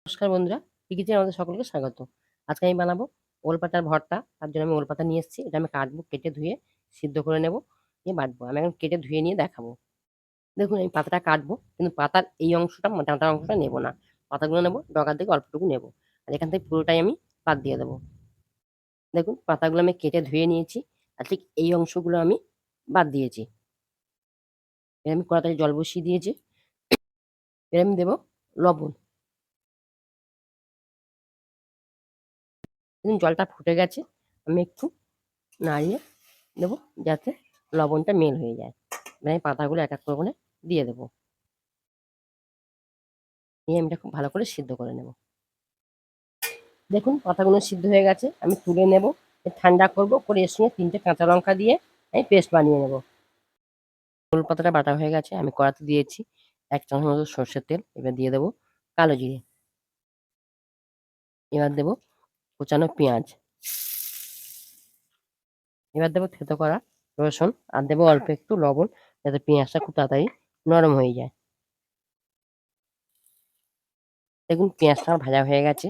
নমস্কার বন্ধুরা, পিকিচেনে আমাদের সকলকে স্বাগত। আজকে আমি বানাবো ওল পাতার ভর্তা। তার জন্য আমি ওল পাতা নিয়ে এসেছি। এটা আমি কাটবো, কেটে ধুয়ে সিদ্ধ করে নেব, নিয়ে বাটবো। আমি এখন কেটে ধুয়ে নিয়ে দেখাবো। দেখুন আমি পাতাটা কাটবো, কিন্তু পাতার এই অংশটা ডাঁটার অংশটা নেব না। পাতাগুলো নেব, ডগার দিকে অল্পটুকু নেব। আর এখান থেকে পুরোটাই আমি বাদ দিয়ে দেবো। দেখুন পাতাগুলো আমি কেটে ধুয়ে নিয়েছি, আর ঠিক এই অংশগুলো আমি বাদ দিয়েছি। এর আমি কড়াতে জল বসিয়ে দিয়েছি। এর আমি দেবো লবণ। দেখুন জলটা ফুটে গেছে। আমি একটু নাড়িয়ে দেবো যাতে লবণটা মেল হয়ে যায়। এবার আমি পাতাগুলো এক এক করে দিয়ে দেবো। নিয়ে আমি এটা খুব ভালো করে সিদ্ধ করে নেব। দেখুন পাতাগুলো সিদ্ধ হয়ে গেছে, আমি তুলে নেব। ঠান্ডা করব, করে এর সঙ্গে 3টে কাঁচা লঙ্কা দিয়ে আমি পেস্ট বানিয়ে নেব। ওল পাতাটা বাটা হয়ে গেছে, আমি কড়াতে দিয়েছি 1 চামচ মতো সর্ষের তেল। এবার দিয়ে দেবো কালো জিরে। এবার দেবো কুচানো পেঁয়াজ। এবার দেবো থেতো করা রসুন, আর দেবো অল্প একটু লবণ, যাতে পেঁয়াজটা খুব তাড়াতাড়ি নরম হয়ে যায়। দেখুন পেঁয়াজটা আমার ভাজা হয়ে গেছে।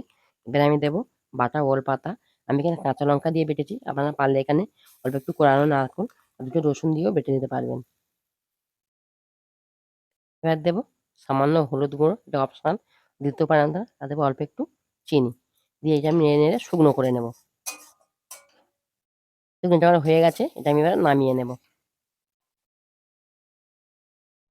এবার আমি দেবো বাটা ওল পাতা। আমি এখানে কাঁচা লঙ্কা দিয়ে বেটেছি। আপনারা পারলে এখানে অল্প একটু কোরানো নারকেল আর 2টো রসুন দিয়েও বেটে নিতে পারবেন। এবার দেবো সামান্য হলুদ গুঁড়ো, এটা অপশনাল, দিতেও পারেন আপনারা। আর দেবো অল্প একটু চিনি দিয়ে এটা আমি নেড়ে নেড়ে শুকনো করে নেব। দেখুন এটা আমার হয়ে গেছে, এটা আমি এবার নামিয়ে নেব।